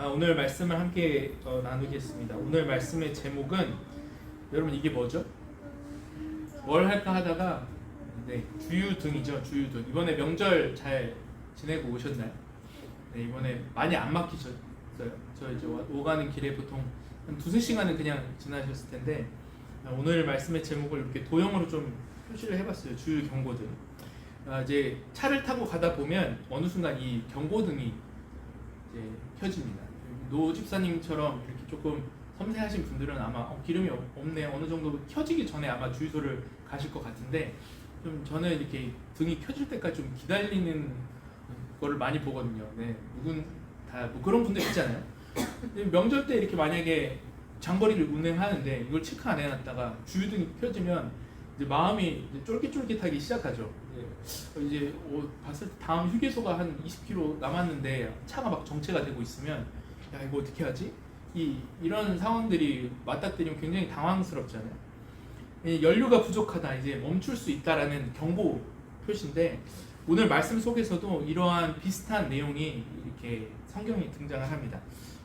오늘 말씀을 함께 나누겠습니다. 오늘 말씀의 제목은 여러분 이게 뭐죠? 뭘 할까 하다가 주유등이죠. 주유등. 이번에 명절 잘 지내고 오셨나요? 네, 이번에 많이 안 막히셨어요? 저 이제 오가는 길에 보통 한 2-3시간은 그냥 지나셨을 텐데 오늘 말씀의 제목을 이렇게 도형으로 좀 표시를 해봤어요. 주유 경고등. 이제 차를 타고 가다 보면 어느 순간 이 경고등이 이제 켜집니다. 노 집사님처럼 이렇게 조금 섬세하신 분들은 아마 기름이 없네 어느 정도 켜지기 전에 아마 주유소를 가실 것 같은데 좀 저는 이렇게 등이 켜질 때까지 좀 기다리는 거를 많이 보거든요. 네, 누군 다 뭐 그런 분들 있잖아요. 명절 때 이렇게 만약에 장거리를 운행하는데 이걸 체크 안 해놨다가 주유등이 켜지면 이제 마음이 이제 쫄깃쫄깃하기 시작하죠. 이제 봤을 때 다음 휴게소가 한 20km 남았는데 차가 막 정체가 되고 있으면 야 이거 어떻게 하지? 이런 상황들이 맞닥뜨리면 굉장히 당황스럽잖아요. 연료가 부족하다, 이제 멈출 수 있다라는 경고 표시인데 오늘 말씀 속에서도 이러한 비슷한 내용이 이렇게 성경에 등장을 합니다.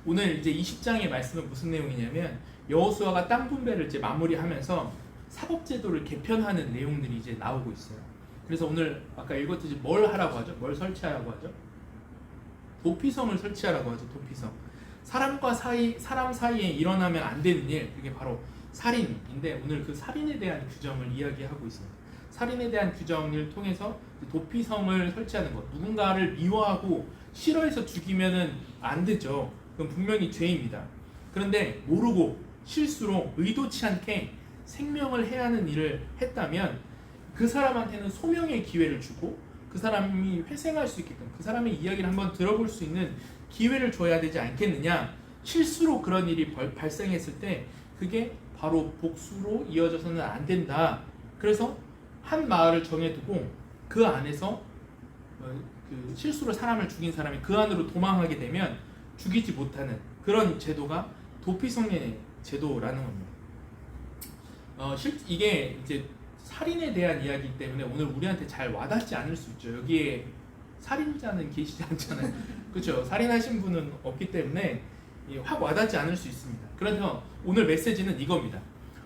오늘 이제 20장의 말씀은 무슨 내용이냐면 여호수아가 땅 분배를 이제 마무리하면서 사법제도를 개편하는 내용들이 이제 나오고 있어요. 그래서 오늘 아까 읽었듯이 뭘 하라고 하죠? 뭘 설치하라고 하죠? 도피성을 설치하라고 하죠. 도피성. 사람 사이에 일어나면 안 되는 일, 그게 바로 살인인데 오늘 그 살인에 대한 규정을 이야기하고 있습니다. 살인에 대한 규정을 통해서 도피성을 설치하는 것. 누군가를 미워하고 싫어해서 죽이면은 안 되죠. 그건 분명히 죄입니다. 그런데 모르고 실수로 의도치 않게 생명을 해하는 일을 했다면 그 사람한테는 소명의 기회를 주고 그 사람이 회생할 수 있게끔 그 사람의 이야기를 한번 들어볼 수 있는 기회를 줘야 되지 않겠느냐. 실수로 그런 일이 발생했을 때 그게 바로 복수로 이어져서는 안 된다. 그래서 한 마을을 정해두고 그 안에서 그 실수로 사람을 죽인 사람이 그 안으로 도망하게 되면 죽이지 못하는 그런 제도가 도피성의 제도라는 겁니다. 이게 이제 살인에 대한 이야기이기 때문에 오늘 우리한테 잘 와닿지 않을 수 있죠. 여기에 살인자는 계시지 않잖아요. 그렇죠? 살인하신 분은 없기 때문에 확 와닿지 않을 수 있습니다. 그래서 오늘 메시지는 이겁니다.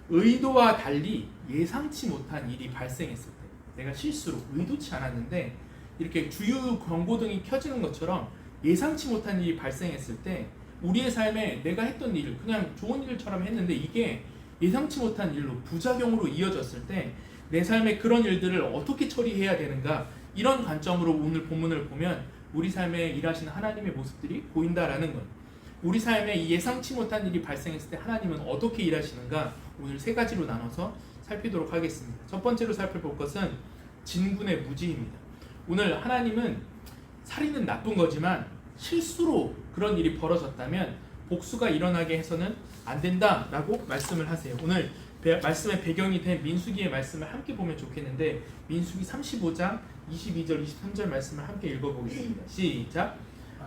의도와 달리 예상치 못한 일이 발생했을 때, 내가 실수로 의도치 않았는데 이렇게 주유 경고등이 켜지는 것처럼 예상치 못한 일이 발생했을 때 우리의 삶에 내가 했던 일을 그냥 좋은 일처럼 했는데 이게 예상치 못한 일로 부작용으로 이어졌을 때 내 삶에 그런 일들을 어떻게 처리해야 되는가, 이런 관점으로 오늘 본문을 보면 우리 삶에 일하시는 하나님의 모습들이 보인다라는 것. 우리 삶에 이 예상치 못한 일이 발생했을 때 하나님은 어떻게 일하시는가, 오늘 3가지로 나눠서 살피도록 하겠습니다. 첫 번째로 살펴볼 것은 진군의 무지입니다. 오늘 하나님은 살인은 나쁜 거지만 실수로 그런 일이 벌어졌다면 복수가 일어나게 해서는 안 된다라고 말씀을 하세요. 오늘 말씀의 배경이 된 민수기의 말씀을 함께 보면 좋겠는데 민수기 35장 22절 23절 말씀을 함께 읽어보겠습니다. 시작.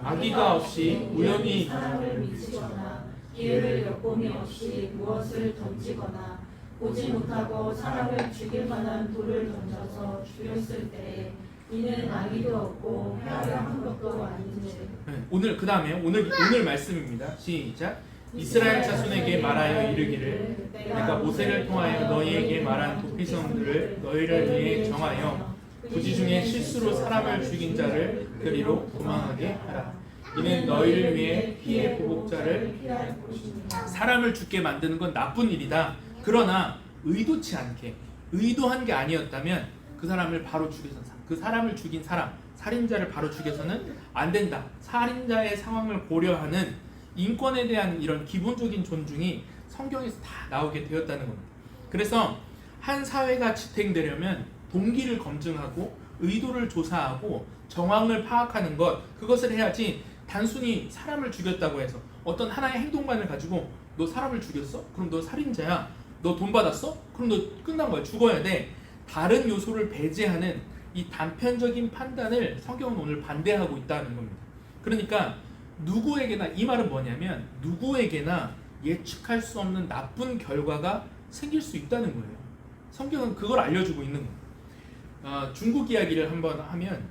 악의가 없이 우연히 사람을 미치거나 기회를 엿봄이 없이 무엇을 던지거나 보지 못하고 사람을 죽일 만한 돌을 던져서 죽였을 때에 이는 악의도 없고 해하려 한 것도 아닌지. 오늘 그 다음에 오늘 말씀입니다. 시작. 이스라엘 자손에게 말하여 이르기를 내가 모세를 통하여 너희에게 말한 도피성들을 너희를 위해 정하여 부지 중에 실수로 사람을 죽인 자를 그리로 도망하게 하라. 이는 너희를 위해 피해 보복자를 피할 것이니라. 사람을 죽게 만드는 건 나쁜 일이다. 그러나 의도치 않게 의도한 게 아니었다면 그 사람을 바로 죽여서 그 사람을 죽인 사람 살인자를 바로 죽여서는 안 된다. 살인자의 상황을 고려하는 인권에 대한 이런 기본적인 존중이 성경에서 다 나오게 되었다는 겁니다. 그래서 한 사회가 지탱되려면 동기를 검증하고 의도를 조사하고 정황을 파악하는 것, 그것을 해야지 단순히 사람을 죽였다고 해서 어떤 하나의 행동만을 가지고 너 사람을 죽였어? 그럼 너 살인자야. 너 돈 받았어? 그럼 너 끝난 거야. 죽어야 돼. 다른 요소를 배제하는 이 단편적인 판단을 성경은 오늘 반대하고 있다는 겁니다. 그러니까 누구에게나, 이 말은 뭐냐면 누구에게나 예측할 수 없는 나쁜 결과가 생길 수 있다는 거예요. 성경은 그걸 알려주고 있는 거예요. 중국 이야기를 한번 하면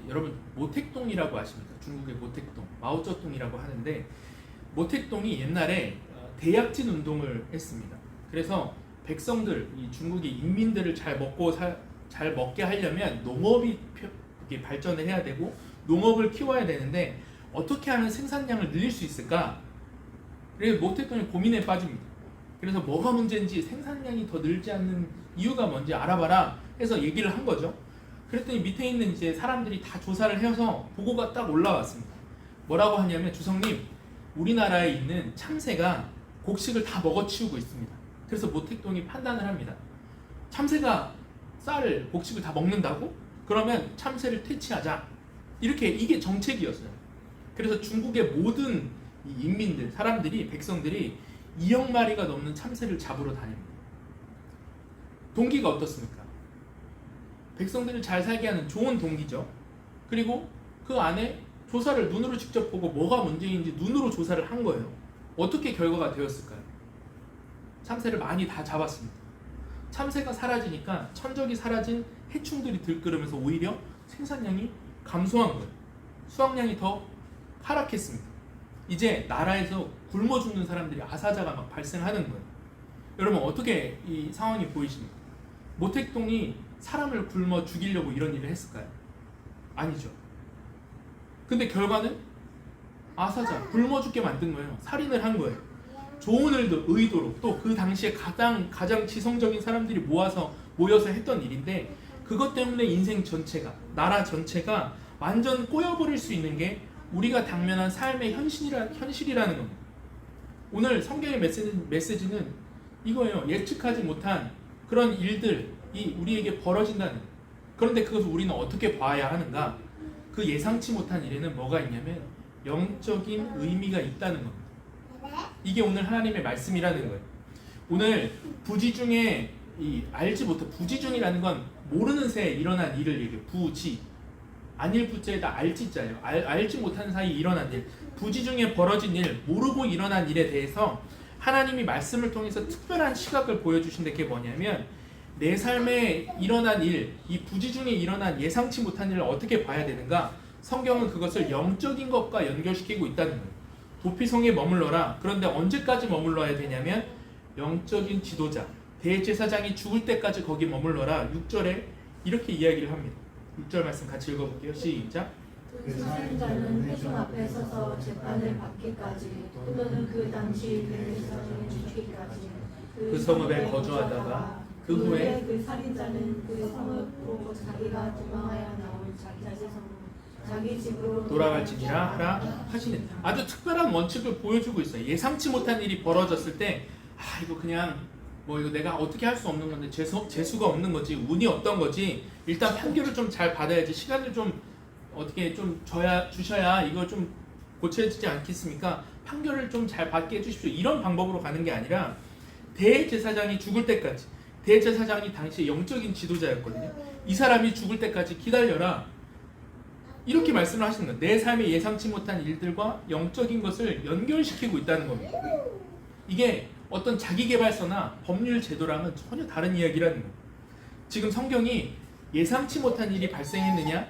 여러분 모택동이라고 아십니까? 중국의 모택동, 마오쩌둥이라고 하는데 모택동이 옛날에 대약진 운동을 했습니다. 그래서 백성들, 이 중국의 인민들을 잘 먹게 하려면 농업이 발전을 해야 되고 농업을 키워야 되는데 어떻게 하면 생산량을 늘릴 수 있을까? 그래서 모택동이 고민에 빠집니다. 그래서 뭐가 문제인지 생산량이 더 늘지 않는 이유가 뭔지 알아봐라 해서 얘기를 한 거죠. 그랬더니 밑에 있는 이제 사람들이 다 조사를 해서 보고가 딱 올라왔습니다. 뭐라고 하냐면 주성님, 우리나라에 있는 참새가 곡식을 다 먹어치우고 있습니다. 그래서 모택동이 판단을 합니다. 참새가 쌀을, 곡식을 다 먹는다고? 그러면 참새를 퇴치하자. 이렇게 이게 정책이었어요. 그래서 중국의 모든 이 인민들, 사람들이, 백성들이 2억 마리가 넘는 참새를 잡으러 다닙니다. 동기가 어떻습니까? 백성들을 잘 살게 하는 좋은 동기죠. 그리고 그 안에 조사를 눈으로 직접 보고 뭐가 문제인지 눈으로 조사를 한 거예요. 어떻게 결과가 되었을까요? 참새를 많이 다 잡았습니다. 참새가 사라지니까 천적이 사라진 해충들이 들끓으면서 오히려 생산량이 감소한 거예요. 수확량이 더 하락했습니다. 이제 나라에서 굶어 죽는 사람들이 아사자가 막 발생하는 거예요. 여러분 어떻게 이 상황이 보이십니까? 모택동이 사람을 굶어 죽이려고 이런 일을 했을까요? 아니죠. 근데 결과는 아사자, 굶어 죽게 만든 거예요. 살인을 한 거예요. 좋은 의도로 또 그 당시에 가장 지성적인 사람들이 모여서 했던 일인데 그것 때문에 인생 전체가, 나라 전체가 완전 꼬여버릴 수 있는 게 우리가 당면한 삶의 현실이라는 겁니다. 오늘 성경의 메시지는 이거예요. 예측하지 못한 그런 일들이 우리에게 벌어진다는 거예요. 그런데 그것을 우리는 어떻게 봐야 하는가? 그 예상치 못한 일에는 뭐가 있냐면 영적인 의미가 있다는 겁니다. 이게 오늘 하나님의 말씀이라는 거예요. 오늘 부지 중에 알지 못해, 부지 중이라는 건 모르는 새에 일어난 일을 얘기해요. 부지, 아닐 부자에다 알지자예요. 알지 못하는 사이에 일어난 일, 부지 중에 벌어진 일, 모르고 일어난 일에 대해서 하나님이 말씀을 통해서 특별한 시각을 보여주신데 그게 뭐냐면 내 삶에 일어난 일, 이 부지 중에 일어난 예상치 못한 일을 어떻게 봐야 되는가? 성경은 그것을 영적인 것과 연결시키고 있다는 거예요. 도피성에 머물러라. 그런데 언제까지 머물러야 되냐면 영적인 지도자, 대제사장이 죽을 때까지 거기 머물러라. 6절에 이렇게 이야기를 합니다. 6절 말씀 같이 읽어볼게요. 시작. 그 살인자는 회중 앞에 서서 재판을 받기까지 또는 그 당시 대제사장이 죽기까지 그 성읍에 거주하다가 그 후에 그 살인자는 그 성읍으로 자기가 도망하여 나올 자기 집으로 돌아갈지니라 하라 하시는 아주 특별한 원칙을 보여주고 있어요. 예상치 못한 일이 벌어졌을 때 이거 그냥 뭐 이거 내가 어떻게 할 수 없는 건데 재수가 없는 거지, 운이 없던 거지, 일단 판결을 좀 잘 받아야지, 시간을 좀 어떻게 좀 주셔야 이거 좀 고쳐지지 않겠습니까? 판결을 좀 잘 받게 해주십시오. 이런 방법으로 가는 게 아니라 대제사장이 죽을 때까지, 대제사장이 당시 영적인 지도자였거든요. 이 사람이 죽을 때까지 기다려라. 이렇게 말씀을 하시는 거예요. 내 삶에 예상치 못한 일들과 영적인 것을 연결시키고 있다는 겁니다. 이게 어떤 자기계발서나 법률 제도랑은 전혀 다른 이야기라는 거예요. 지금 성경이 예상치 못한 일이 발생했느냐?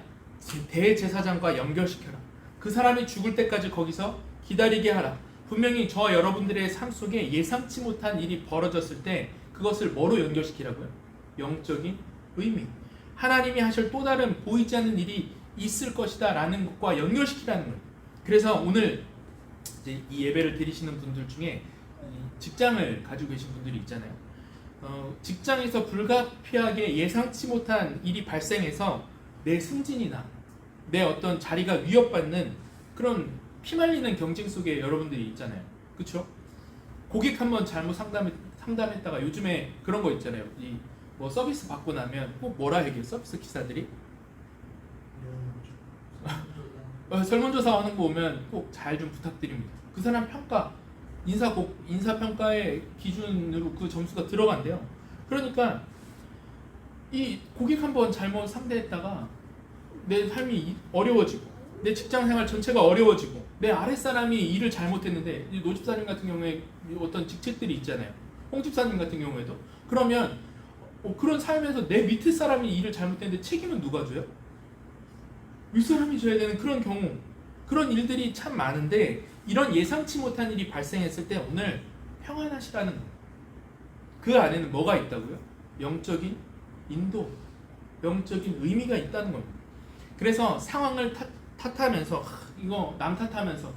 대제사장과 연결시켜라. 그 사람이 죽을 때까지 거기서 기다리게 하라. 분명히 저와 여러분들의 삶 속에 예상치 못한 일이 벌어졌을 때 그것을 뭐로 연결시키라고요? 영적인 의미. 하나님이 하실 또 다른 보이지 않는 일이 있을 것이다 라는 것과 연결시키라는 거예요. 그래서 오늘 이제 이 예배를 드리시는 분들 중에 직장을 가지고 계신 분들이 있잖아요. 직장에서 불가피하게 예상치 못한 일이 발생해서 내 승진이나 내 어떤 자리가 위협받는 그런 피말리는 경쟁 속에 여러분들이 있잖아요. 그렇죠? 고객 한번 잘못 상담했다가 요즘에 그런 거 있잖아요. 뭐 서비스 받고 나면 꼭 뭐라 얘기해요? 서비스 기사들이 설문조사 하는 거 오면 꼭 잘 좀 부탁드립니다. 그 사람 평가, 인사평가의 기준으로 그 점수가 들어간대요. 그러니까 이 고객 한번 잘못 상대했다가 내 삶이 어려워지고 내 직장생활 전체가 어려워지고 내 아랫사람이 일을 잘못했는데 노집사님 같은 경우에 어떤 직책들이 있잖아요. 홍집사님 같은 경우에도 그러면 그런 삶에서 내 밑에 사람이 일을 잘못했는데 책임은 누가 져요? 윗사람이 져야 되는 그런 경우, 그런 일들이 참 많은데 이런 예상치 못한 일이 발생했을 때 오늘 평안하시라는 거예요. 그 안에는 뭐가 있다고요? 영적인 인도, 영적인 의미가 있다는 겁니다. 그래서 상황을 탓하면서 이거 남 탓하면서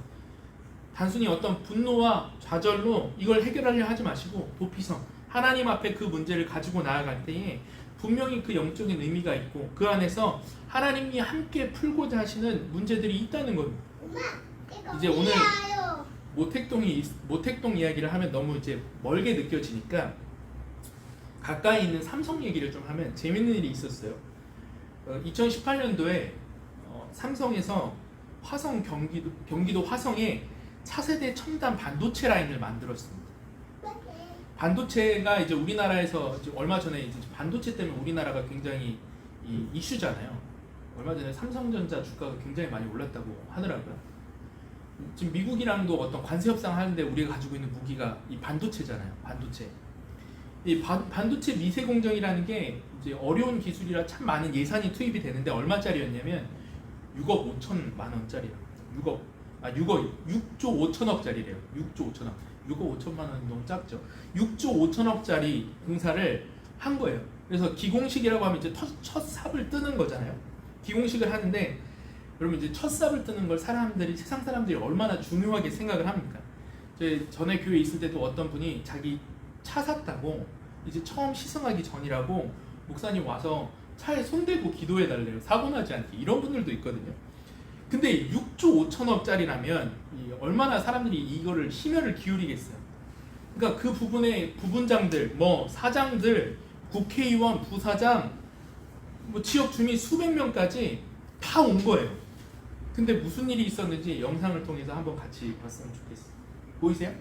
단순히 어떤 분노와 좌절로 이걸 해결하려 하지 마시고 도피성, 하나님 앞에 그 문제를 가지고 나아갈 때에 분명히 그 영적인 의미가 있고 그 안에서 하나님이 함께 풀고자 하시는 문제들이 있다는 겁니다. 이제 오늘 모택동 이야기를 하면 너무 이제 멀게 느껴지니까 가까이 있는 삼성 얘기를 좀 하면 재밌는 일이 있었어요. 2018년도에 삼성에서 화성 경기도 화성에 차세대 첨단 반도체 라인을 만들었습니다. 반도체가 이제 우리나라에서 이제 얼마 전에 이제 반도체 때문에 우리나라가 굉장히 이슈잖아요. 얼마 전에 삼성전자 주가가 굉장히 많이 올랐다고 하더라고요. 지금 미국이랑도 어떤 관세 협상 하는데 우리가 가지고 있는 무기가 이 반도체잖아요. 반도체. 이 반도체 미세 공정이라는 게 이제 어려운 기술이라 참 많은 예산이 투입이 되는데 얼마짜리였냐면 6억 5천만 원짜리예요. 6조 5천억짜리래요. 6조 5천억. 6억 5천만 원 너무 작죠. 6조 5천억짜리 공사를 한 거예요. 그래서 기공식이라고 하면 이제 첫 삽을 뜨는 거잖아요. 기공식을 하는데 여러분 이제 첫 삽을 뜨는 걸 세상 사람들이 얼마나 중요하게 생각을 합니까? 전에 교회에 있을 때도 어떤 분이 자기 차 샀다고 이제 처음 시승하기 전이라고 목사님 와서 차에 손대고 기도해 달래요. 사고 나지 않게. 이런 분들도 있거든요. 근데 6조 5천억짜리라면 얼마나 사람들이 이거를 심혈을 기울이겠어요. 그러니까 그 부분의 부분장들, 사장들, 국회의원, 부사장, 지역 주민 수백 명까지 다 온 거예요. 근데 무슨 일이 있었는지 영상을 통해서 한번 같이 봤으면 좋겠어요. 보이세요?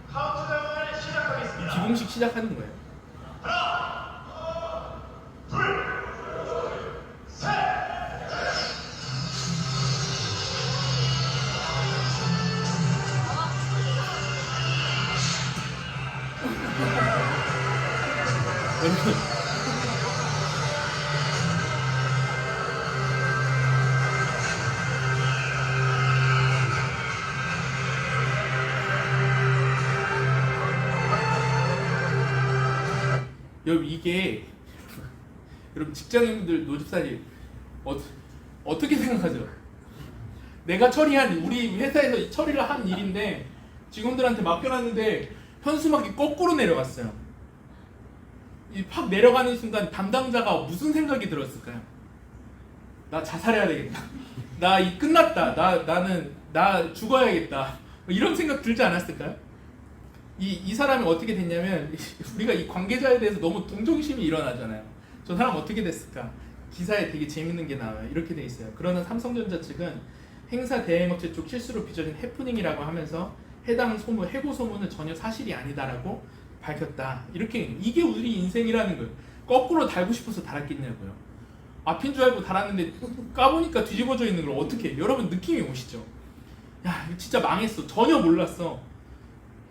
카운트다운을 시작하겠습니다. 기공식 시작하는 거예요. 하나, 둘, 셋. 여러분 이게 여러분 직장인들 노집사님 어떻게 생각하죠? 내가 우리 회사에서 처리를 한 일인데 직원들한테 맡겨놨는데 현수막이 거꾸로 내려갔어요. 팍 내려가는 순간 담당자가 무슨 생각이 들었을까요? 나 자살해야 되겠다. 나 끝났다. 나 죽어야겠다. 이런 생각 들지 않았을까요? 이 사람이 어떻게 됐냐면 우리가 이 관계자에 대해서 너무 동정심이 일어나잖아요. 저 사람 어떻게 됐을까? 기사에 되게 재밌는 게 나와요. 이렇게 돼 있어요. 그러나 삼성전자 측은 행사 대행업체 쪽 실수로 빚어진 해프닝이라고 하면서 해당 해고 소문은 전혀 사실이 아니다라고 밝혔다. 이게 우리 인생이라는 거예요. 거꾸로 달고 싶어서 달았겠냐고요. 앞인 줄 알고 달았는데 까보니까 뒤집어져 있는 걸 어떻게 해요? 여러분 느낌이 오시죠? 야 이거 진짜 망했어. 전혀 몰랐어.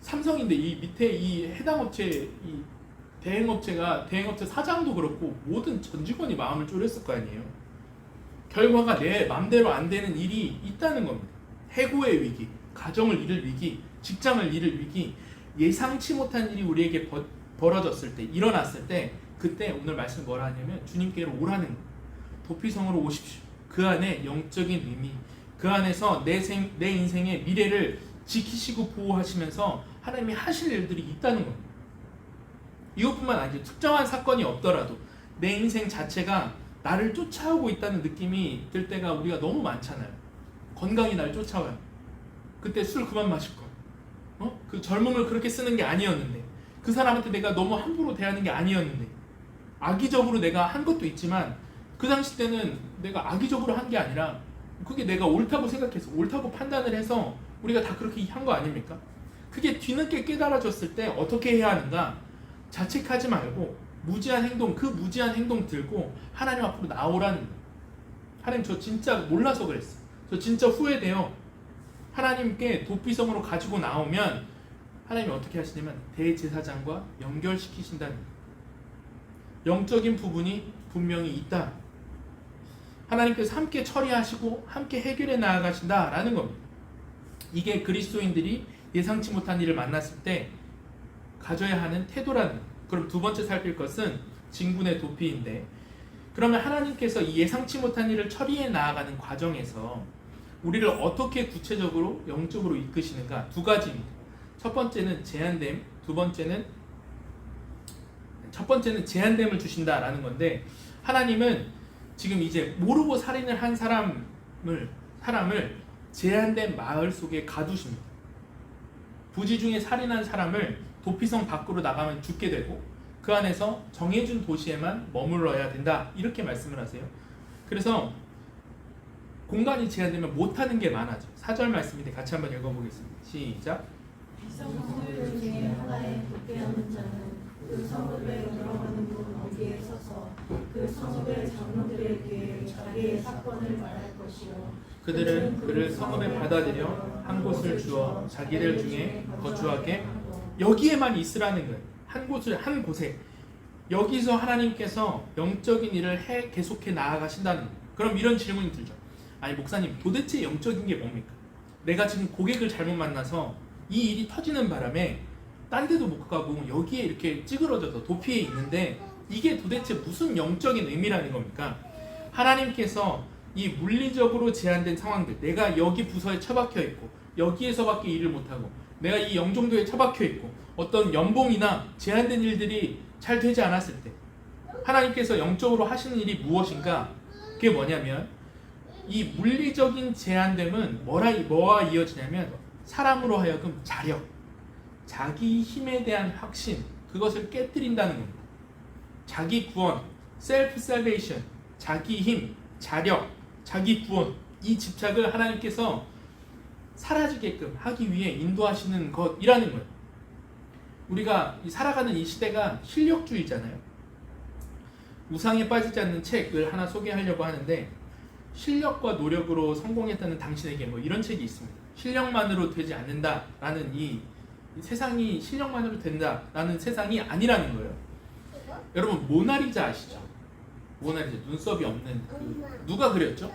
삼성인데 이 밑에 이 해당 업체 이 대행업체 사장도 그렇고 모든 전 직원이 마음을 졸였을 거 아니에요. 결과가 내 맘대로 안 되는 일이 있다는 겁니다. 해고의 위기, 가정을 잃을 위기, 직장을 잃을 위기, 예상치 못한 일이 우리에게 벌어졌을 때, 일어났을 때 그때 오늘 말씀 뭐라 하냐면 주님께로 오라는 거예요. 도피성으로 오십시오. 그 안에 영적인 의미, 그 안에서 내 인생의 미래를 지키시고 보호하시면서 하나님이 하실 일들이 있다는 겁니다. 이것뿐만 아니죠. 특정한 사건이 없더라도 내 인생 자체가 나를 쫓아오고 있다는 느낌이 들 때가 우리가 너무 많잖아요. 건강이 날 쫓아와요. 그때 술 그만 마실 거. 그 젊음을 그렇게 쓰는 게 아니었는데, 그 사람한테 내가 너무 함부로 대하는 게 아니었는데, 악의적으로 내가 한 것도 있지만 그 당시 때는 내가 악의적으로 한 게 아니라 그게 내가 옳다고 생각해서 옳다고 판단을 해서 우리가 다 그렇게 한 거 아닙니까? 그게 뒤늦게 깨달아졌을 때 어떻게 해야 하는가? 자책하지 말고 무지한 행동 들고 하나님 앞으로 나오라는 거예요. 하나님 저 진짜 몰라서 그랬어. 저 진짜 후회돼요. 하나님께 도피성으로 가지고 나오면 하나님이 어떻게 하시냐면 대제사장과 연결시키신다는 거예요. 영적인 부분이 분명히 있다. 하나님께서 함께 처리하시고 함께 해결해 나아가신다라는 겁니다. 이게 그리스도인들이 예상치 못한 일을 만났을 때 가져야 하는 태도라는 거예요. 그럼 두 번째 살필 것은 진군의 도피인데, 그러면 하나님께서 이 예상치 못한 일을 처리해 나아가는 과정에서 우리를 어떻게 구체적으로 영적으로 이끄시는가 두 가지입니다. 첫 번째는 제한됨, 첫 번째는 제한됨을 주신다라는 건데, 하나님은 지금 이제 모르고 살인을 한 사람을 제한된 마을 속에 가두십니다. 부지 중에 살인한 사람을 도피성 밖으로 나가면 죽게 되고 그 안에서 정해준 도시에만 머물러야 된다, 이렇게 말씀을 하세요. 그래서 공간이 제한되면 못하는 게 많아져. 4절 말씀인데 같이 한번 읽어보겠습니다. 시작. 성읍들 중에 하나에 도피하는 자는 그 성읍에 들어가는 문 어디에 서서 그 성읍의 장로들에게 자기의 사건을 말할 것이요, 그들은 그를 성읍에 받아들여 한 곳을 주어 자기들 중에 거주하게, 여기에만 있으라는 거예요. 한 곳에. 여기서 하나님께서 영적인 일을 계속해 나아가신다는 거예요. 그럼 이런 질문이 들죠. 아니 목사님, 도대체 영적인 게 뭡니까? 내가 지금 고객을 잘못 만나서 이 일이 터지는 바람에 딴 데도 못 가고 여기에 이렇게 찌그러져서 도피해 있는데 이게 도대체 무슨 영적인 의미라는 겁니까? 하나님께서 이 물리적으로 제한된 상황들, 내가 여기 부서에 처박혀 있고 여기에서밖에 일을 못하고 내가 이 영종도에 처박혀 있고 어떤 연봉이나 제한된 일들이 잘 되지 않았을 때 하나님께서 영적으로 하시는 일이 무엇인가? 그게 뭐냐면, 이 물리적인 제한됨은 뭐와 이어지냐면 사람으로 하여금 자력, 자기 힘에 대한 확신, 그것을 깨뜨린다는 겁니다. 자기 구원, 셀프 살베이션, 자기 힘, 자력, 자기 구원, 이 집착을 하나님께서 사라지게끔 하기 위해 인도하시는 것이라는 거예요. 우리가 살아가는 이 시대가 실력주의잖아요. 우상에 빠지지 않는 책을 하나 소개하려고 하는데, 실력과 노력으로 성공했다는 당신에게 뭐 이런 책이 있습니다. 실력만으로 되지 않는다라는 이 세상이 실력만으로 된다라는 세상이 아니라는 거예요. 여러분 모나리자 아시죠? 모나리자, 눈썹이 없는 누가 그렸죠?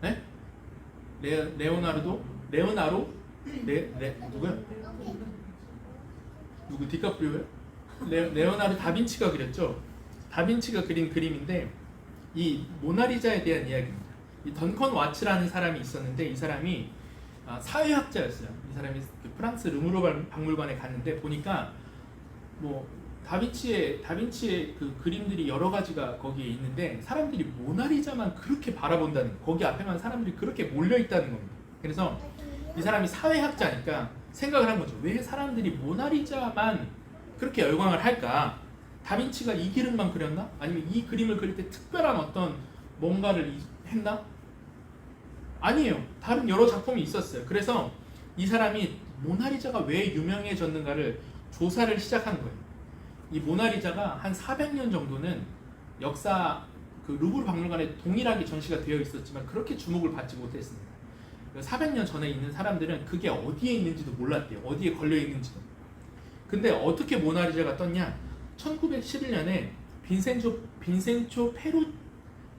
네? 레오나르도? 누구야? 누구? 디카프리오요? 레오나르도 다빈치가 그렸죠? 다빈치가 그린 그림인데 이 모나리자에 대한 이야기입니다. 이 던컨 와츠라는 사람이 있었는데 이 사람이 사회학자였어요. 이 사람이 프랑스 르무르 박물관에 갔는데 보니까 뭐 다빈치의 그 그림들이 여러 가지가 거기에 있는데 사람들이 모나리자만 그렇게 바라본다는 거예요. 거기 앞에만 사람들이 그렇게 몰려 있다는 겁니다. 그래서 이 사람이 사회학자니까 생각을 한 거죠. 왜 사람들이 모나리자만 그렇게 열광을 할까? 다빈치가 이 그림만 그렸나? 아니면 이 그림을 그릴 때 특별한 어떤 뭔가를 했나? 아니에요. 다른 여러 작품이 있었어요. 그래서 이 사람이 모나리자가 왜 유명해졌는가를 조사를 시작한 거예요. 이 모나리자가 한 400년 정도는 역사 그 루브르 박물관에 동일하게 전시가 되어 있었지만 그렇게 주목을 받지 못했습니다. 400년 전에 있는 사람들은 그게 어디에 있는지도 몰랐대요. 어디에 걸려 있는지도. 근데 어떻게 모나리자가 떴냐? 1911년에 빈센초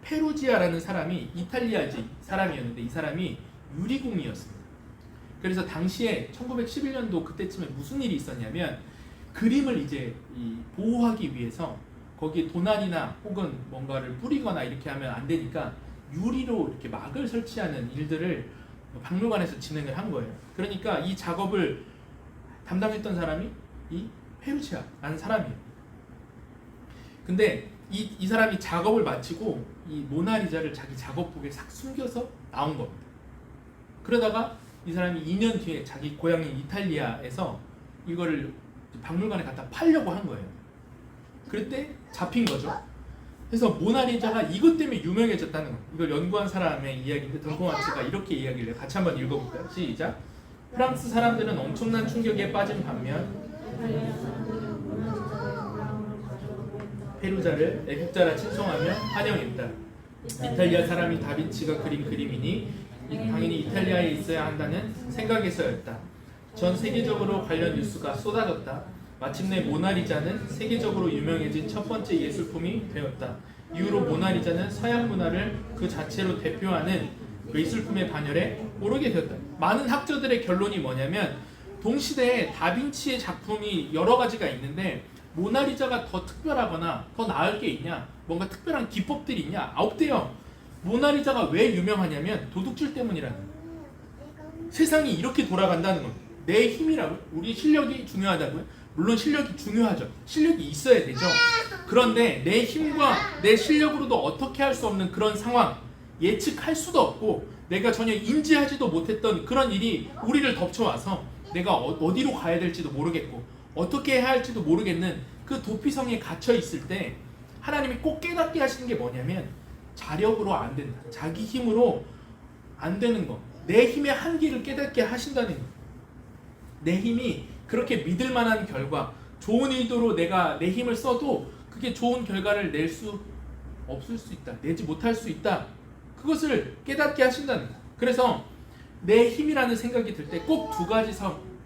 페루지아라는 사람이 이탈리아 사람이었는데 이 사람이 유리공이었습니다. 그래서 당시에 1911년도 그때쯤에 무슨 일이 있었냐면 그림을 이제 보호하기 위해서 거기에 도난이나 혹은 뭔가를 뿌리거나 이렇게 하면 안 되니까 유리로 이렇게 막을 설치하는 일들을 박물관에서 진행을 한 거예요. 그러니까 이 작업을 담당했던 사람이 이 페루치아라는 사람이에요. 근데 이 사람이 작업을 마치고 이 모나리자를 자기 작업복에 싹 숨겨서 나온 겁니다. 그러다가 이 사람이 2년 뒤에 자기 고향인 이탈리아에서 이거를 박물관에 갖다 팔려고 한 거예요. 그때 잡힌 거죠. 그래서 모나리자가 이것 때문에 유명해졌다는 거예요. 이걸 연구한 사람의 이야기인데 던코와츠가 이렇게 이야기를 해요. 같이 한번 읽어볼까요? 시작. 프랑스 사람들은 엄청난 충격에 빠진 반면 페루자를 애국자라 칭송하며 환영했다. 이탈리아 사람이 다빈치가 그린 그림이니 당연히 이탈리아에 있어야 한다는 생각에서였다. 전 세계적으로 관련 뉴스가 쏟아졌다. 마침내 모나리자는 세계적으로 유명해진 첫 번째 예술품이 되었다. 이후로 모나리자는 서양 문화를 그 자체로 대표하는 미술품의 반열에 오르게 되었다. 많은 학자들의 결론이 뭐냐면 동시대에 다빈치의 작품이 여러 가지가 있는데 모나리자가 더 특별하거나 더 나을 게 있냐, 뭔가 특별한 기법들이 있냐? 없대요. 모나리자가 왜 유명하냐면 도둑질 때문이라는 거예요. 세상이 이렇게 돌아간다는 겁니다. 내 힘이라고? 우리 실력이 중요하다고요? 물론 실력이 중요하죠. 실력이 있어야 되죠. 그런데 내 힘과 내 실력으로도 어떻게 할 수 없는 그런 상황, 예측할 수도 없고 내가 전혀 인지하지도 못했던 그런 일이 우리를 덮쳐와서 내가 어디로 가야 될지도 모르겠고 어떻게 해야 할지도 모르겠는 그 도피성에 갇혀 있을 때 하나님이 꼭 깨닫게 하시는 게 뭐냐면 자력으로 안 된다. 자기 힘으로 안 되는 거. 내 힘의 한계를 깨닫게 하신다는 거. 내 힘이 그렇게 믿을 만한 결과, 좋은 의도로 내가 내 힘을 써도 그게 좋은 결과를 낼 수 없을 수 있다. 내지 못할 수 있다. 그것을 깨닫게 하신다는 거. 그래서 내 힘이라는 생각이 들 때 꼭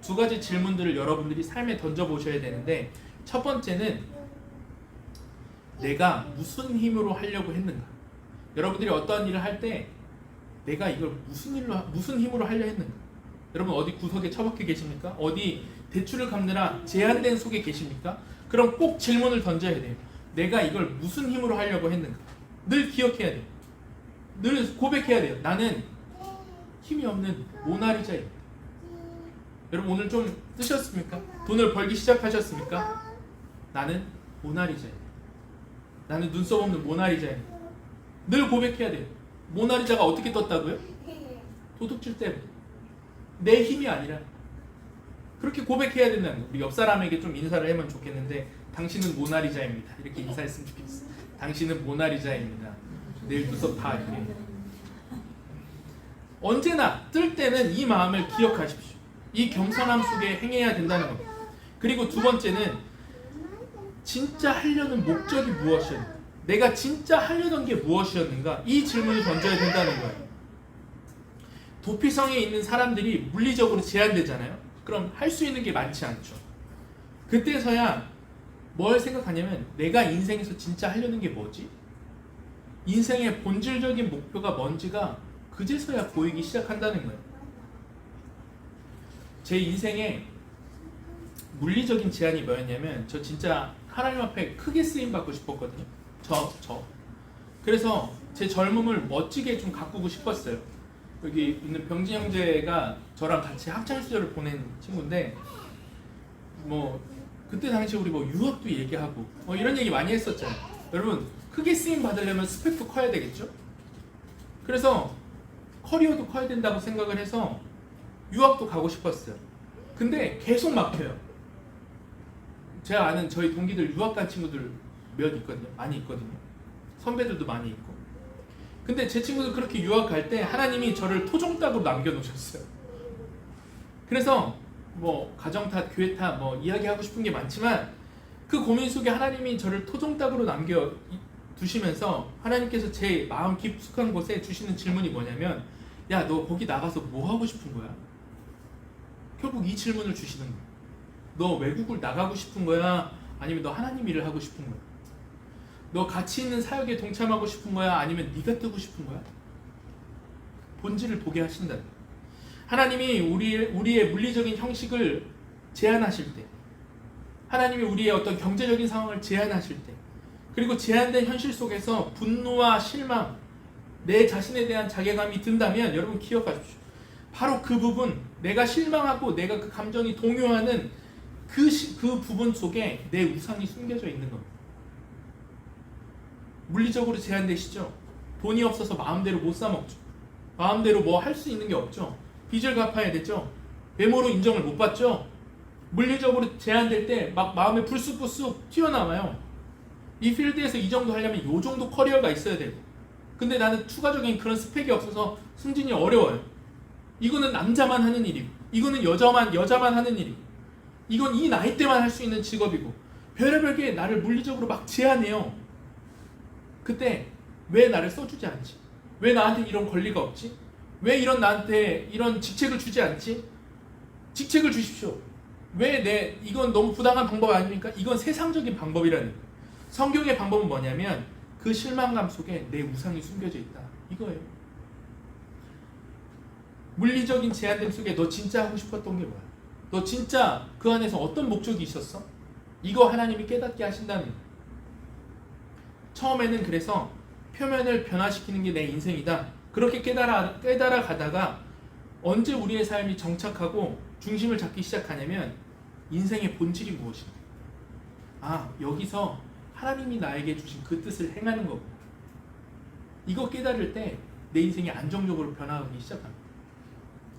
두 가지 질문들을 여러분들이 삶에 던져보셔야 되는데, 첫 번째는 내가 무슨 힘으로 하려고 했는가? 여러분들이 어떠한 일을 할 때 내가 이걸 무슨 힘으로 하려 했는가? 여러분 어디 구석에 처박혀 계십니까? 어디 대출을 갚느라 제한된 속에 계십니까? 그럼 꼭 질문을 던져야 돼요. 내가 이걸 무슨 힘으로 하려고 했는가? 늘 기억해야 돼요. 늘 고백해야 돼요. 나는 힘이 없는 모나리자예요. 여러분 오늘 좀 뜨셨습니까? 돈을 벌기 시작하셨습니까? 나는 모나리자예요. 나는 눈썹 없는 모나리자예요. 늘 고백해야 돼요. 모나리자가 어떻게 떴다고요? 도둑질 때문에. 내 힘이 아니라. 그렇게 고백해야 된다는 거예요. 우리 옆 사람에게 좀 인사를 하면 좋겠는데, 당신은 모나리자입니다. 이렇게 인사했으면 좋겠어. 당신은 모나리자입니다. 내일 눈썹 다 이렇게. 언제나 뜰 때는 이 마음을 기억하십시오. 이 겸손함 속에 행해야 된다는 겁니다. 그리고 두 번째는 진짜 하려는 목적이 무엇이었는가? 내가 진짜 하려던 게 무엇이었는가? 이 질문을 던져야 된다는 거예요. 도피성에 있는 사람들이 물리적으로 제한되잖아요. 그럼 할 수 있는 게 많지 않죠. 그때서야 뭘 생각하냐면 내가 인생에서 진짜 하려는 게 뭐지? 인생의 본질적인 목표가 뭔지가 그제서야 보이기 시작한다는 거예요. 제 인생에 물리적인 제한이 뭐였냐면 저 진짜 하나님 앞에 크게 쓰임받고 싶었거든요. 그래서 제 젊음을 멋지게 좀 가꾸고 싶었어요. 여기 있는 병진 형제가 저랑 같이 학창 시절을 보낸 친구인데, 뭐 그때 당시 우리 뭐 유학도 얘기하고 이런 얘기 많이 했었잖아요. 여러분 크게 쓰임 받으려면 스펙도 커야 되겠죠? 그래서 커리어도 커야 된다고 생각을 해서 유학도 가고 싶었어요. 근데 계속 막혀요. 제가 아는 저희 동기들 유학 간 친구들 몇 있거든요. 많이 있거든요. 선배들도 많이 있고. 근데 제 친구들 그렇게 유학 갈 때 하나님이 저를 토종닭으로 남겨놓으셨어요. 그래서 뭐 가정탓, 교회탓 뭐 이야기하고 싶은 게 많지만 그 고민 속에 하나님이 저를 토종닭으로 남겨두시면서 하나님께서 제 마음 깊숙한 곳에 주시는 질문이 뭐냐면, 야, 너 거기 나가서 뭐 하고 싶은 거야? 결국 이 질문을 주시는 거야. 너 외국을 나가고 싶은 거야? 아니면 너 하나님 일을 하고 싶은 거야? 너 가치 있는 사역에 동참하고 싶은 거야? 아니면 네가 뜨고 싶은 거야? 본질을 보게 하신다. 하나님이 우리의 물리적인 형식을 제한하실 때, 하나님이 우리의 어떤 경제적인 상황을 제한하실 때, 그리고 제한된 현실 속에서 분노와 실망, 내 자신에 대한 자괴감이 든다면 여러분 기억하십시오. 바로 그 부분, 내가 실망하고 내가 그 감정이 동요하는 그 부분 속에 내 우상이 숨겨져 있는 겁니다. 물리적으로 제한되시죠? 돈이 없어서 마음대로 못 사 먹죠. 마음대로 뭐 할 수 있는 게 없죠. 빚을 갚아야 되죠. 외모로 인정을 못 받죠. 물리적으로 제한될 때 막 마음에 불쑥불쑥 튀어나와요. 이 필드에서 이 정도 하려면 이 정도 커리어가 있어야 되고, 근데 나는 추가적인 그런 스펙이 없어서 승진이 어려워요. 이거는 남자만 하는 일이고, 이거는 여자만 하는 일이고, 이건 이 나이 때만 할 수 있는 직업이고, 별의별 게 나를 물리적으로 막 제한해요. 그때 왜 나를 써주지 않지? 왜 나한테 이런 권리가 없지? 왜 나한테 이런 직책을 주지 않지? 직책을 주십시오. 왜 이건 너무 부당한 방법 아닙니까? 이건 세상적인 방법이라는 거예요. 성경의 방법은 뭐냐면 그 실망감 속에 내 우상이 숨겨져 있다. 이거예요. 물리적인 제한됨 속에 너 진짜 하고 싶었던 게 뭐야? 너 진짜 그 안에서 어떤 목적이 있었어? 이거 하나님이 깨닫게 하신다는 거예요. 처음에는 그래서 표면을 변화시키는 게 내 인생이다. 그렇게 깨달아 가다가 언제 우리의 삶이 정착하고 중심을 잡기 시작하냐면 인생의 본질이 무엇인가? 아, 여기서 하나님이 나에게 주신 그 뜻을 행하는 거고. 이거 깨달을 때 내 인생이 안정적으로 변화하기 시작합니다.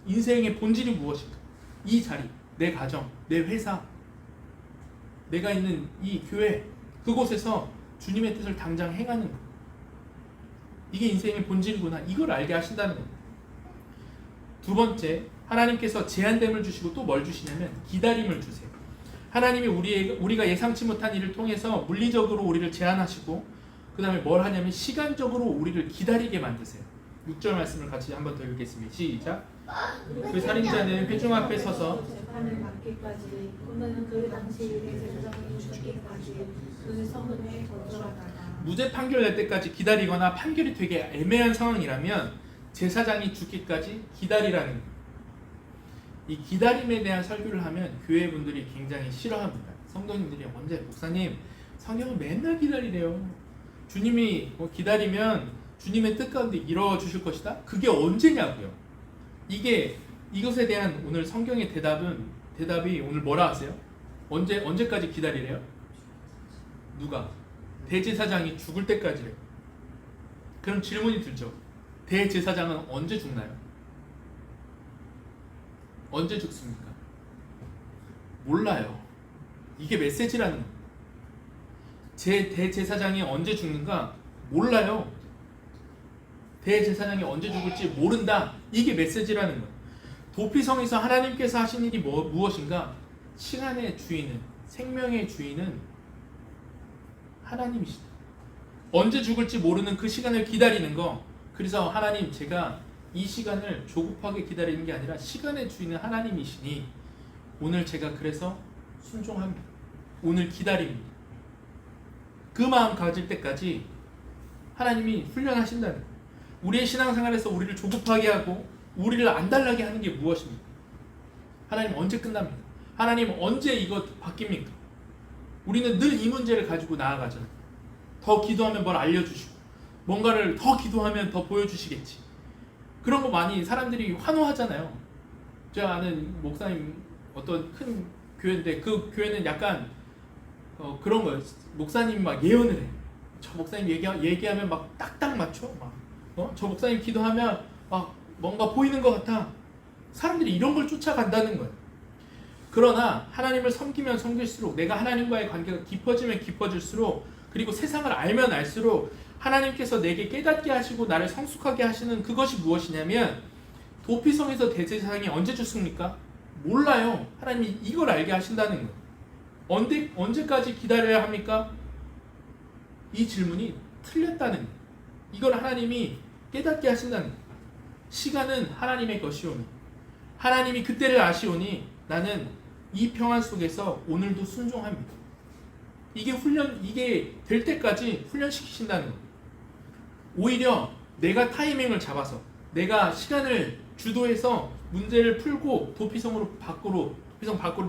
인생의 본질이 무엇인가? 이 자리, 내 가정, 내 회사, 내가 있는 이 교회, 그곳에서 주님의 뜻을 당장 행하는 것. 이게 인생의 본질이구나. 이걸 알게 하신다는 겁니다. 두 번째, 하나님께서 제한됨을 주시고 또 뭘 주시냐면 기다림을 주세요. 하나님이 우리가 예상치 못한 일을 통해서 물리적으로 우리를 제한하시고 그 다음에 뭘 하냐면 시간적으로 우리를 기다리게 만드세요. 6절 말씀을 같이 한번 더 읽겠습니다. 시작. 그 살인자는 회중 앞에 서서 재판을 받기까지 또는 그 당시 대제사장이 죽기까지 그 성문에 거주하다가 무죄 판결 날 때까지 기다리거나 판결이 되게 애매한 상황이라면 제사장이 죽기까지 기다리라는 거예요. 이 기다림에 대한 설교를 하면 교회 분들이 굉장히 싫어합니다. 성도님들이 언제 목사님 성경은 맨날 기다리래요. 주님이 기다리면 주님의 뜻 가운데 이루어 주실 것이다. 그게 언제냐고요. 이것에 대한 오늘 성경의 대답이 오늘 뭐라 하세요? 언제까지 기다리래요? 누가? 대제사장이 죽을 때까지래요. 그럼 질문이 들죠. 대제사장은 언제 죽나요? 언제 죽습니까? 몰라요. 이게 메시지라는 거예요. 대제사장이 언제 죽는가? 몰라요. 대제사장이 언제 죽을지 모른다. 이게 메시지라는 거예요. 도피성에서 하나님께서 하신 일이 무엇인가? 시간의 주인은, 생명의 주인은 하나님이시다. 언제 죽을지 모르는 그 시간을 기다리는 거. 그래서 하나님, 제가 이 시간을 조급하게 기다리는 게 아니라 시간의 주인은 하나님이시니 오늘 제가 그래서 순종합니다. 오늘 기다립니다. 그 마음 가질 때까지 하나님이 훈련하신다는 거예요. 우리의 신앙생활에서 우리를 조급하게 하고 우리를 안달나게 하는 게 무엇입니까? 하나님 언제 끝납니까? 하나님 언제 이거 바뀝니까? 우리는 늘 이 문제를 가지고 나아가잖아요. 더 기도하면 뭘 알려주시고 뭔가를 더 기도하면 더 보여주시겠지. 그런 거 많이 사람들이 환호하잖아요. 제가 아는 목사님 어떤 큰 교회인데 그 교회는 약간 그런 거예요. 목사님이 막 예언을 해. 저 목사님 얘기하면 막 딱딱 맞춰. 저 목사님 기도하면 막 뭔가 보이는 것 같아. 사람들이 이런 걸 쫓아간다는 거예요. 그러나 하나님을 섬기면 섬길수록 내가 하나님과의 관계가 깊어지면 깊어질수록 그리고 세상을 알면 알수록 하나님께서 내게 깨닫게 하시고 나를 성숙하게 하시는 그것이 무엇이냐면 도피성에서 대제사장이 언제 죽습니까? 몰라요. 하나님이 이걸 알게 하신다는 거예요. 언제까지 기다려야 합니까? 이 질문이 틀렸다는 거예요. 이걸 하나님이 깨닫게 하신다는 거예요. 시간은 하나님의 것이오니 하나님이 그때를 아시오니 나는 이 평안 속에서 오늘도 순종합니다. 이게 될 때까지 훈련시키신다는 거예요. 오히려 내가 타이밍을 잡아서 내가 시간을 주도해서 문제를 풀고 도피성 밖으로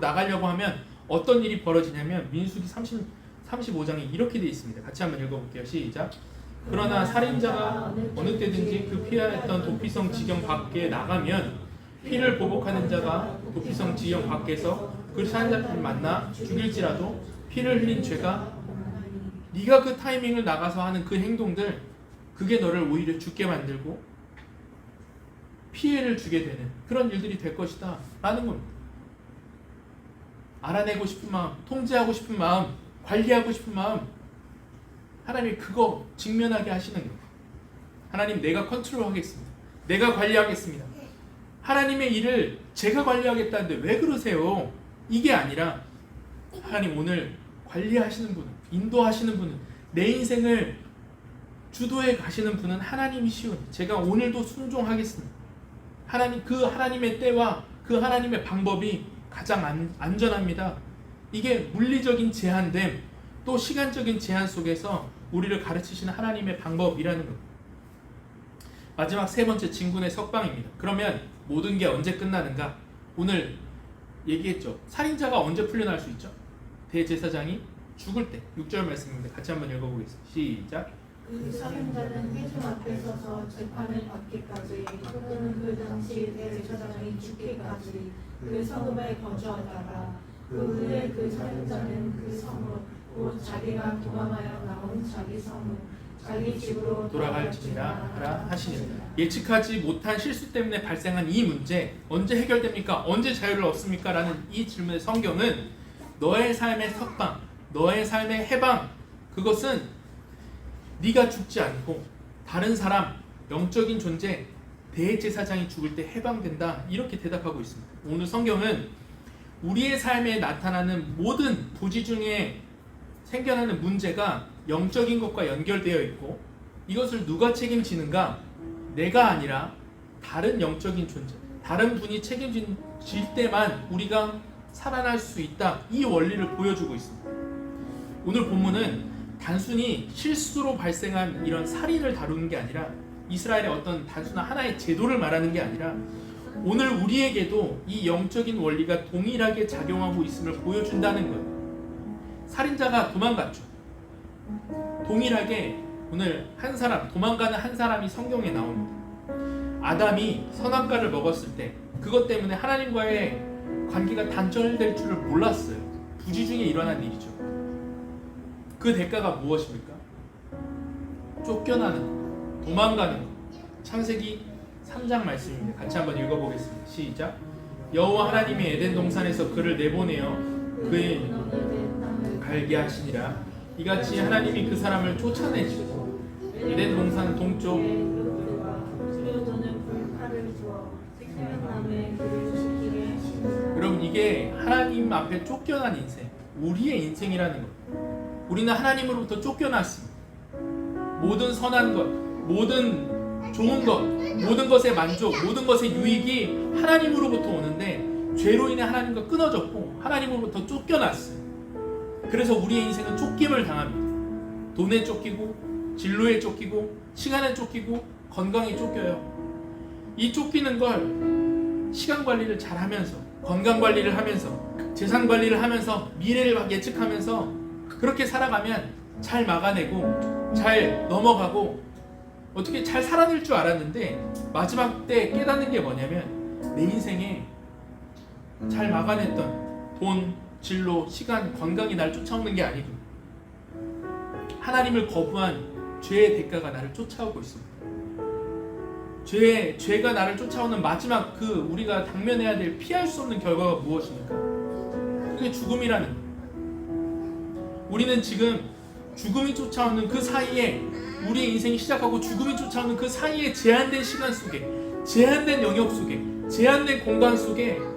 나가려고 하면 어떤 일이 벌어지냐면 민수기 35장에 이렇게 되어 있습니다. 같이 한번 읽어볼게요. 시작. 그러나 살인자가 어느 때든지 그 피하였던 도피성 지경 밖에 나가면 피를 보복하는 자가 도피성 지경 밖에서 그 살인자를 만나 죽일지라도 피를 흘린 죄가 네가 그 타이밍을 나가서 하는 그 행동들 그게 너를 오히려 죽게 만들고 피해를 주게 되는 그런 일들이 될 것이다 라는 겁니다. 알아내고 싶은 마음, 통제하고 싶은 마음, 관리하고 싶은 마음 하나님이 그거 직면하게 하시는 거예요. 하나님 내가 컨트롤하겠습니다. 내가 관리하겠습니다. 하나님의 일을 제가 관리하겠다는데 왜 그러세요? 이게 아니라 하나님 오늘 관리하시는 분은 인도하시는 분은 내 인생을 주도해 가시는 분은 하나님이시오니 제가 오늘도 순종하겠습니다. 그 하나님의 때와 그 하나님의 방법이 가장 안전합니다. 이게 물리적인 제한됨 또 시간적인 제한 속에서 우리를 가르치시는 하나님의 방법이라는 겁니다. 마지막 세 번째 진군의 석방입니다. 그러면 모든 게 언제 끝나는가? 오늘 얘기했죠. 살인자가 언제 풀려날 수 있죠? 대제사장이 죽을 때. 6절 말씀입니다. 같이 한번 읽어보겠습니다. 시작. 그 살인자는 회중 앞에 서서 재판을 받기까지 또는 그 당시 대제사장이 죽기까지 그 성읍에 거주하다가 그 후에 그 살인자는 그 성읍 곧 자기가 도망하여 나온 자기 성읍 자기 집으로 돌아갈지니라 하라 하시니라. 예측하지 못한 실수 때문에 발생한 이 문제 언제 해결됩니까? 언제 자유를 얻습니까? 라는 이 질문의 성경은 너의 삶의 석방, 너의 삶의 해방, 그것은 네가 죽지 않고 다른 사람, 영적인 존재, 대제사장이 죽을 때 해방된다, 이렇게 대답하고 있습니다. 오늘 성경은 우리의 삶에 나타나는 모든 부지 중에 생겨나는 문제가 영적인 것과 연결되어 있고, 이것을 누가 책임지는가? 내가 아니라 다른 영적인 존재, 다른 분이 책임질 때만 우리가 살아날 수 있다, 이 원리를 보여주고 있습니다. 오늘 본문은 단순히 실수로 발생한 이런 살인을 다루는 게 아니라, 이스라엘의 어떤 단순한 하나의 제도를 말하는 게 아니라, 오늘 우리에게도 이 영적인 원리가 동일하게 작용하고 있음을 보여준다는 거예요. 살인자가 도망갔죠. 동일하게 오늘 한 사람, 도망가는 한 사람이 성경에 나옵니다. 아담이 선악과를 먹었을 때 그것 때문에 하나님과의 관계가 단절될 줄을 몰랐어요. 부지 중에 일어난 일이죠. 그 대가가 무엇입니까? 쫓겨나는 것, 도망가는 것. 창세기 3장 말씀입니다. 같이 한번 읽어보겠습니다. 시작. 여호와 하나님이 에덴 동산에서 그를 내보내어 그의 갈게 하시니라. 이같이 하나님이 그 사람을 쫓아내시고 에덴 동산 동쪽 여러분, 이게 하나님 앞에 쫓겨난 인생, 우리의 인생이라는 것. 우리는 하나님으로부터 쫓겨났습니다. 모든 선한 것, 모든 좋은 것, 모든 것의 만족, 모든 것의 유익이 하나님으로부터 오는데 죄로 인해 하나님과 끊어졌고 하나님으로부터 쫓겨났어요. 그래서 우리의 인생은 쫓김을 당합니다. 돈에 쫓기고, 진로에 쫓기고, 시간에 쫓기고, 건강에 쫓겨요. 이 쫓기는 걸 시간 관리를 잘 하면서, 건강 관리를 하면서, 재산 관리를 하면서, 미래를 막 예측하면서 그렇게 살아가면 잘 막아내고 잘 넘어가고 어떻게 잘 살아낼 줄 알았는데, 마지막 때 깨닫는 게 뭐냐면 내 인생에 잘 막아냈던 돈, 진로, 시간, 건강이 나를 쫓아오는 게 아니고 하나님을 거부한 죄의 대가가 나를 쫓아오고 있습니다. 죄가 나를 쫓아오는 마지막 그 우리가 당면해야 될 피할 수 없는 결과가 무엇입니까? 그게 죽음이라는 거예요. 우리는 지금 죽음이 쫓아오는 그 사이에, 우리의 인생이 시작하고 죽음이 쫓아오는 그 사이에 제한된 시간 속에, 제한된 영역 속에, 제한된 공간 속에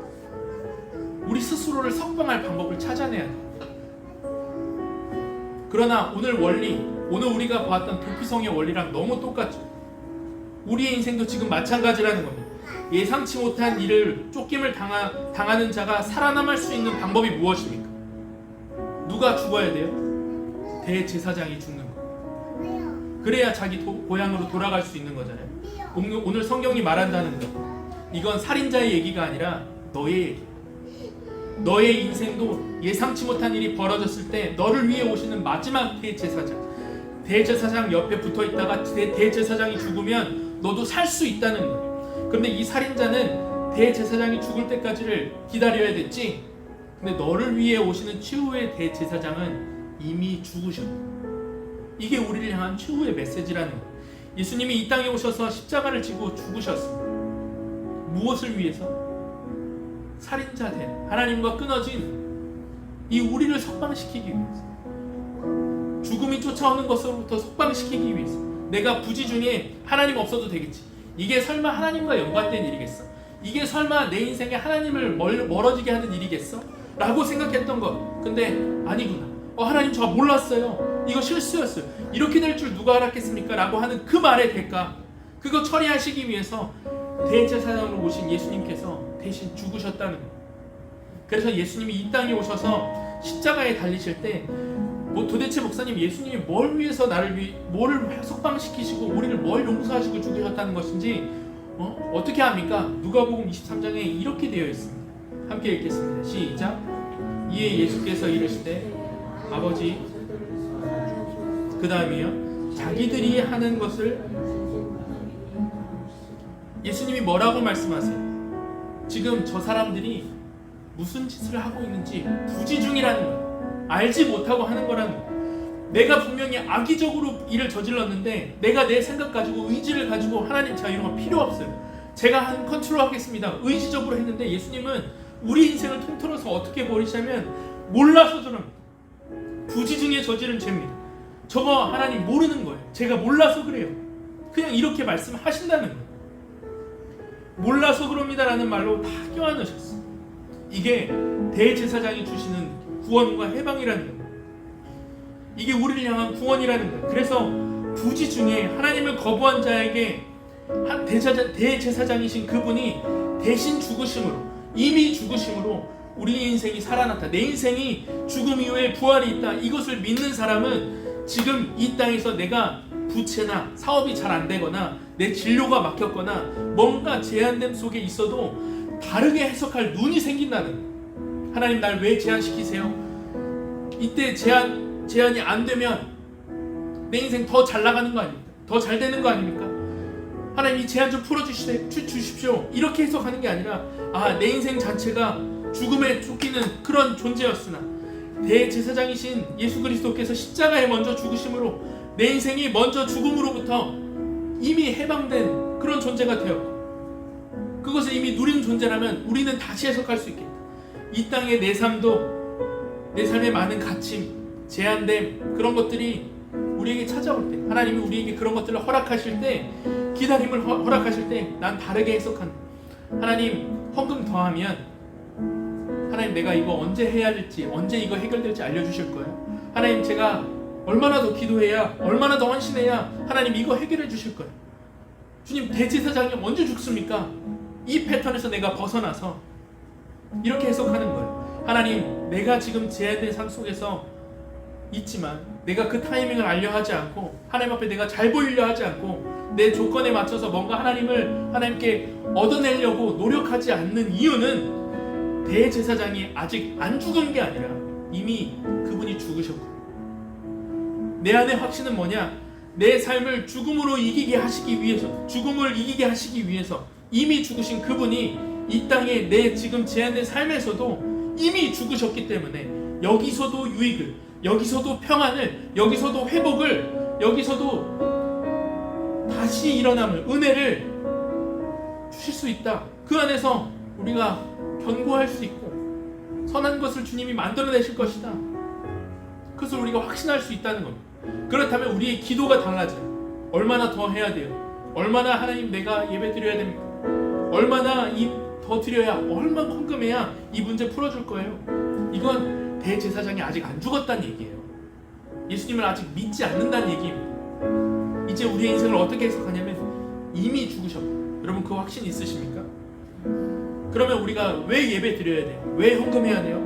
우리 스스로를 석방할 방법을 찾아내야 돼요. 그러나 오늘 원리, 오늘 우리가 보았던 도피성의 원리랑 너무 똑같죠. 우리의 인생도 지금 마찬가지라는 겁니다. 예상치 못한 일을, 쫓김을 당하는 자가 살아남을 수 있는 방법이 무엇입니까? 누가 죽어야 돼요? 대제사장이 죽는 거. 그래야 자기 고향으로 돌아갈 수 있는 거잖아요. 오늘 성경이 말한다는 거, 이건 살인자의 얘기가 아니라 너의 얘기. 너의 인생도 예상치 못한 일이 벌어졌을 때 너를 위해 오시는 마지막 대제사장 옆에 붙어있다가 대제사장이 죽으면 너도 살 수 있다는 거예요. 그런데 이 살인자는 대제사장이 죽을 때까지를 기다려야 됐지, 근데 너를 위해 오시는 최후의 대제사장은 이미 죽으셨다. 이게 우리를 향한 최후의 메시지라는 거예요. 예수님이 이 땅에 오셔서 십자가를 지고 죽으셨습니다. 무엇을 위해서? 살인자 된, 하나님과 끊어진 이 우리를 석방시키기 위해서, 죽음이 쫓아오는 것으로부터 석방시키기 위해서. 내가 부지 중에 하나님 없어도 되겠지, 이게 설마 하나님과 연관된 일이겠어? 이게 설마 내 인생에 하나님을 멀어지게 하는 일이겠어? 라고 생각했던 것. 근데 아니구나, 하나님 저 몰랐어요, 이거 실수였어요, 이렇게 될 줄 누가 알았겠습니까? 라고 하는 그 말의 대가, 그거 처리하시기 위해서 대제사장으로 오신 예수님께서 대신 죽으셨다는 거예요. 그래서 예수님이 이 땅에 오셔서 십자가에 달리실 때 도대체 목사님, 예수님이 뭘 위해서 뭐를 석방시키시고 우리를 뭘 용서하시고 죽으셨다는 것인지 어떻게 합니까? 누가복음 23장에 이렇게 되어 있습니다. 함께 읽겠습니다. 시작. 이에 예수께서 이르시되 아버지, 그 다음이요, 자기들이 하는 것을. 예수님이 뭐라고 말씀하세요? 지금 저 사람들이 무슨 짓을 하고 있는지 부지 중이라는 거예요. 알지 못하고 하는 거라는 거예요. 내가 분명히 악의적으로 일을 저질렀는데 내가 내 생각 가지고 의지를 가지고 하나님, 제가 이런 거 필요 없어요, 제가 컨트롤 하겠습니다, 의지적으로 했는데 예수님은 우리 인생을 통틀어서 어떻게 버리시냐면 몰라서 저럽니다. 부지 중에 저지른 죄입니다. 저거 하나님 모르는 거예요. 제가 몰라서 그래요. 그냥 이렇게 말씀하신다는 거예요. 몰라서 그럽니다라는 말로 다 껴안으셨어요. 이게 대제사장이 주시는 구원과 해방이라는 거예요. 이게 우리를 향한 구원이라는 거예요. 그래서 부지 중에 하나님을 거부한 자에게 대제사장이신 그분이 대신 죽으심으로, 이미 죽으심으로 우리 인생이 살아났다, 내 인생이 죽음 이후에 부활이 있다, 이것을 믿는 사람은 지금 이 땅에서 내가 부채나 사업이 잘 안 되거나 내 진료가 막혔거나 뭔가 제한됨 속에 있어도 다르게 해석할 눈이 생긴다는 거예요. 하나님, 날 왜 제한시키세요? 이때 제한이 안 되면 내 인생 더 잘 나가는 거 아닙니까? 더 잘 되는 거 아닙니까? 하나님, 이 제한 좀 풀어주십시오. 이렇게 해석하는 게 아니라, 내 인생 자체가 죽음에 쫓기는 그런 존재였으나 대제사장이신 예수 그리스도께서 십자가에 먼저 죽으심으로 내 인생이 먼저 죽음으로부터 이미 해방된 그런 존재가 되었고, 그것을 이미 누린 존재라면 우리는 다시 해석할 수 있겠다. 이 땅의 내 삶도, 내 삶의 많은 갇힘, 제한됨, 그런 것들이 우리에게 찾아올 때, 하나님이 우리에게 그런 것들을 허락하실 때, 기다림을 허락하실 때 난 다르게 해석한다. 하나님, 헌금 더하면 하나님, 내가 이거 언제 해야 될지, 언제 이거 해결될지 알려주실 거예요. 하나님, 제가 얼마나 더 기도해야, 얼마나 더 헌신해야 하나님 이거 해결해 주실 거예요. 주님, 대제사장이 언제 죽습니까? 이 패턴에서 내가 벗어나서 이렇게 해석하는 거예요. 하나님, 내가 지금 제한된 삶 속에서 있지만 내가 그 타이밍을 알려 하지 않고, 하나님 앞에 내가 잘 보이려 하지 않고 내 조건에 맞춰서 뭔가 하나님께 얻어내려고 노력하지 않는 이유는 대제사장이 아직 안 죽은 게 아니라 이미 그분이 죽으셨고, 내 안의 확신은 뭐냐? 내 삶을 죽음을 이기게 하시기 위해서 이미 죽으신 그분이 이 땅에 내 지금 제한된 삶에서도 이미 죽으셨기 때문에 여기서도 유익을, 여기서도 평안을, 여기서도 회복을, 여기서도 다시 일어남을, 은혜를 주실 수 있다. 그 안에서 우리가 견고할 수 있고 선한 것을 주님이 만들어내실 것이다. 그것을 우리가 확신할 수 있다는 겁니다. 그렇다면 우리의 기도가 달라져요. 얼마나 더 해야 돼요? 얼마나 하나님 내가 예배 드려야 됩니까? 얼마나 더 드려야, 얼마나 헌금해야 이 문제 풀어줄 거예요? 이건 대제사장이 아직 안 죽었다는 얘기예요. 예수님을 아직 믿지 않는다는 얘기입니다. 이제 우리의 인생을 어떻게 해석하냐면 이미 죽으셨고, 여러분 그 확신 있으십니까? 그러면 우리가 왜 예배 드려야 돼요? 왜 헌금해야 돼요?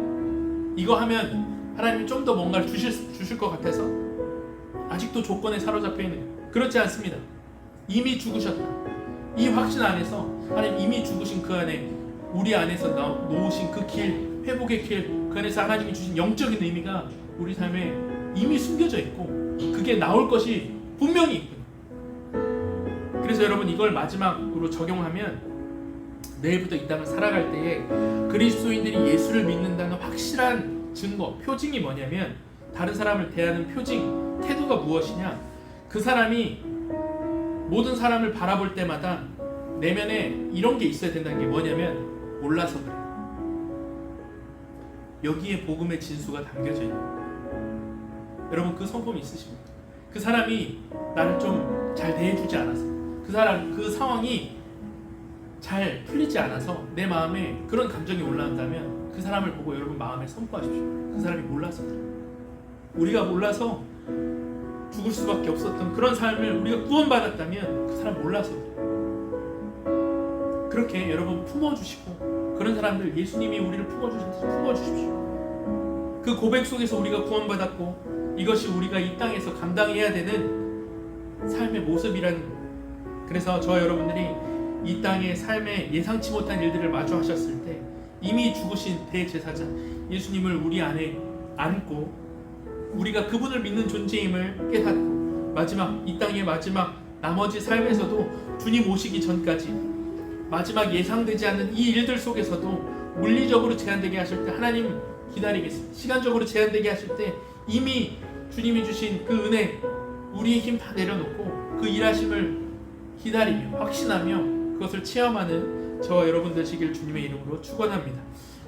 이거 하면 하나님이 좀 더 뭔가를 주실 것 같아서 아직도 조건에 사로잡혀 있는, 그렇지 않습니다. 이미 죽으셨다. 이 확신 안에서 하나님 이미 죽으신 그 안에, 우리 안에서 놓으신 그 길, 회복의 길, 그 안에서 하나님이 주신 영적인 의미가 우리 삶에 이미 숨겨져 있고 그게 나올 것이 분명히 있거든요. 그래서 여러분, 이걸 마지막으로 적용하면 내일부터 이 땅을 살아갈 때에 그리스도인들이 예수를 믿는다는 확실한 증거, 표징이 뭐냐면, 다른 사람을 대하는 표징, 태도가 무엇이냐? 그 사람이 모든 사람을 바라볼 때마다 내면에 이런 게 있어야 된다는 게 뭐냐면, 몰라서 그래. 여기에 복음의 진수가 담겨져 있는 거예요. 여러분, 그 성품이 있으십니까? 그 사람이 나를 좀 잘 대해주지 않아서, 그 상황이 잘 풀리지 않아서 내 마음에 그런 감정이 올라온다면 그 사람을 보고 여러분 마음에 선포하십시오. 그 사람이 몰라서 그래. 우리가 몰라서 죽을 수밖에 없었던 그런 삶을 우리가 구원받았다면 그 사람 몰라서 그래. 그렇게 여러분 품어주시고, 그런 사람들 예수님이 우리를 품어주십시오. 그 고백 속에서 우리가 구원받았고 이것이 우리가 이 땅에서 감당해야 되는 삶의 모습이란. 그래서 저와 여러분들이 이 땅의 삶에 예상치 못한 일들을 마주하셨을 때 이미 죽으신 대제사장 예수님을 우리 안에 안고 우리가 그분을 믿는 존재임을 깨닫고 마지막 이 땅의 마지막 나머지 삶에서도 주님 오시기 전까지 마지막 예상되지 않는 이 일들 속에서도 물리적으로 제한되게 하실 때 하나님 기다리겠습니다. 시간적으로 제한되게 하실 때 이미 주님이 주신 그 은혜 우리의 힘 다 내려놓고 그 일하심을 기다리며 확신하며 그것을 체험하는 저와 여러분 되시길 주님의 이름으로 축원합니다.